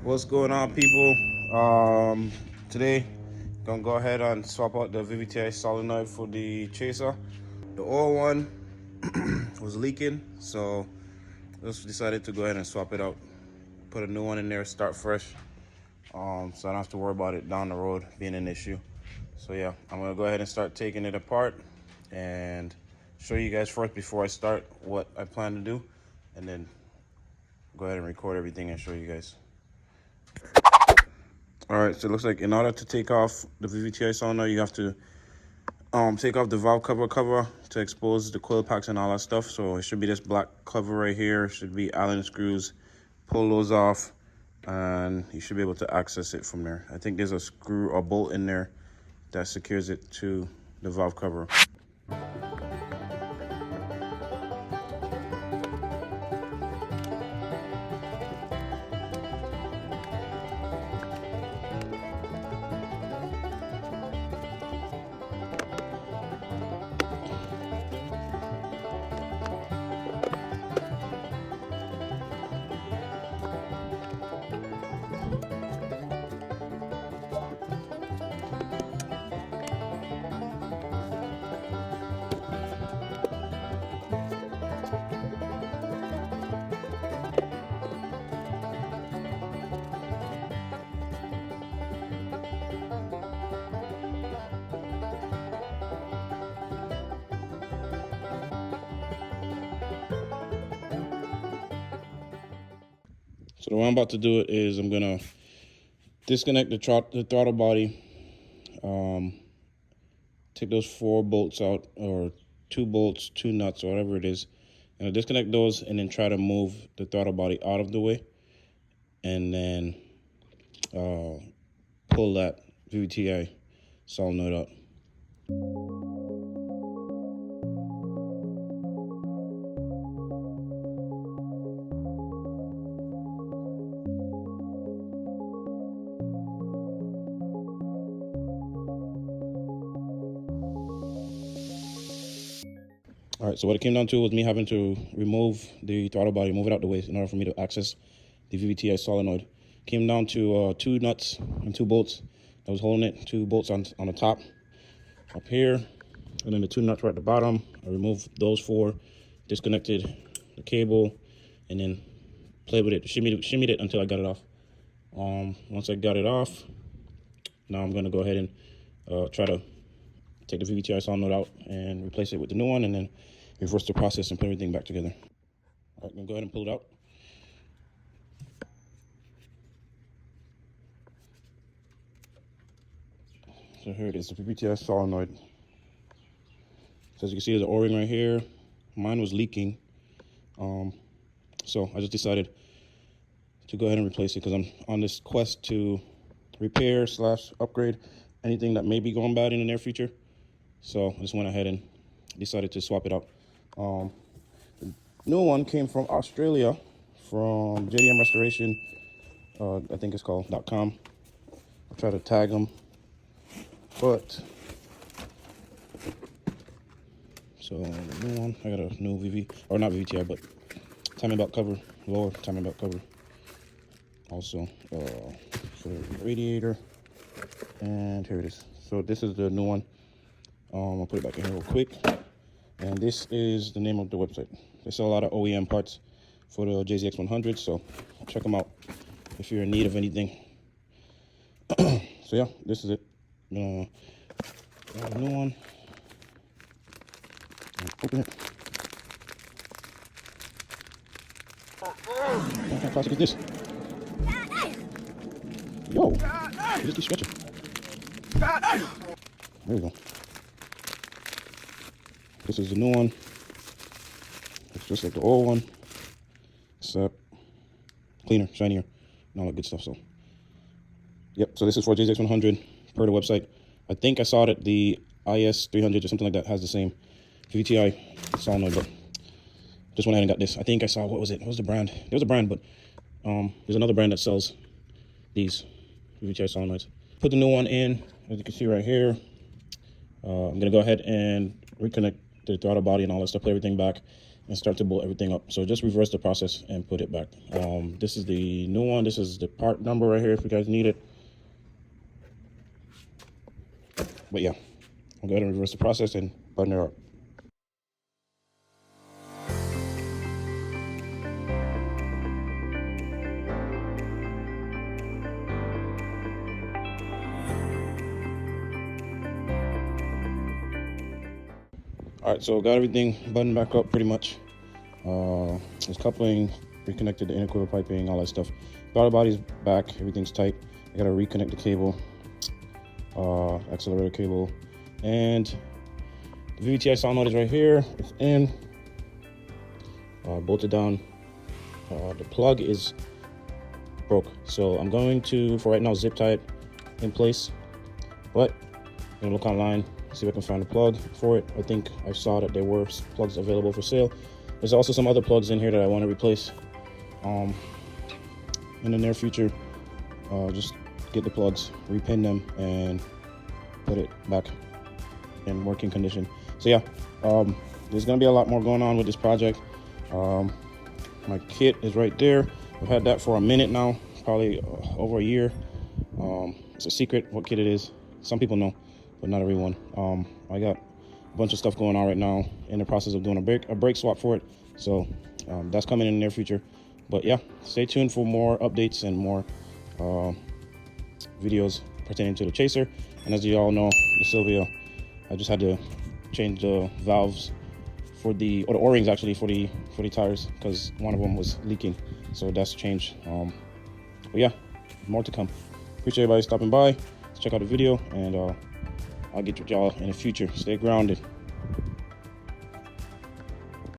What's going on, people? Today gonna go ahead and swap out the VVTI Solenoid for the chaser. The old one was leaking, so just decided to go ahead and swap it out, put a new one in there, start fresh, so I don't have to worry about it down the road being an issue. So yeah, I'm gonna go ahead and start taking it apart and show you guys first before I start what I plan to do, and then go ahead and record everything and show you guys. All right, so it looks like in order to take off the VVTI solenoid, you have to take off the valve cover to expose the coil packs and all that stuff. So it should be this black cover right here. It should be Allen screws. Pull those off, and you should be able to access it from there. I think there's a screw or bolt in there that secures it to the valve cover. So the way I'm about to do it is I'm gonna disconnect the throttle body, take those 4 bolts out, or 2 bolts, 2 nuts, or whatever it is, and I'll disconnect those and then try to move the throttle body out of the way, and then pull that VVTI solenoid out. All right, so what it came down to was me having to remove the throttle body, move it out the way in order for me to access the VVTI solenoid. Came down to 2 nuts and 2 bolts that was holding it, 2 bolts on the top up here, and then the 2 nuts right at the bottom. I removed those 4, disconnected the cable, and then played with it, shimmied it until I got it off. Once I got it off, now I'm gonna go ahead and try to take the VVTI solenoid out and replace it with the new one, and then reverse the process and put everything back together. All right, I'm gonna go ahead and pull it out. So here it is, the VVTI solenoid. So as you can see, there's an O-ring right here. Mine was leaking, so I just decided to go ahead and replace it because I'm on this quest to repair / upgrade anything that may be going bad in the near future. So I just went ahead and decided to swap it out. The new one came from Australia, from JDM Restoration, I think it's called .com. I'll try to tag them, but so the new one, I got a new VV, or not VVTI, but timing belt cover, lower timing belt cover. Also for the radiator, and here it is. So this is the new one. I'll put it back in here real quick. And this is the name of the website. They sell a lot of OEM parts for the JZX100, so check them out if you're in need of anything. So yeah, this is it. New one. Open it. What kind of plastic is this? Yo, it just keeps stretching. There we go. This is the new one. It's just like the old one, except cleaner, shinier, and all that good stuff. So, yep. So this is for JZX100 per the website. I think I saw that the IS300 or something like that has the same VVTI solenoid, but just went ahead and got this. I think I saw, what was it? What was the brand? There was a brand, but there's another brand that sells these VVTI solenoids. Put the new one in, as you can see right here. I'm gonna go ahead and reconnect the throttle body and all that stuff, put everything back, and start to bolt everything up. So just reverse the process and put it back. This is the new one. This is the part number right here if you guys need it. But yeah, I'll go ahead and reverse the process and button her up. All right, so got everything buttoned back up pretty much. This coupling, reconnected the intercooler piping, all that stuff. Throttle body's back, everything's tight. I gotta reconnect the cable, accelerator cable, and the VVTI Solenoid is right here. It's in, bolted down. The plug is broke, so I'm going to, for right now, zip tie it in place. But I'm gonna look online, see if I can find a plug for it. I think I saw that there were plugs available for sale. There's also some other plugs in here that I want to replace in the near future. Just get the plugs, repin them, and put it back in working condition. So yeah, there's gonna be a lot more going on with this project. My kit is right there. I've had that for a minute now, probably over a year. It's a secret what kit it is. Some people know, but not everyone. I got a bunch of stuff going on right now, in the process of doing a brake swap for it. So that's coming in the near future. But yeah, stay tuned for more updates and more videos pertaining to the Chaser. And as you all know, the Sylvia, I just had to change the valves or the O-rings actually for the tires, because one of them was leaking. So that's changed. But yeah, more to come. Appreciate everybody stopping by. Let's check out the video, and I'll get with y'all in the future. Stay grounded.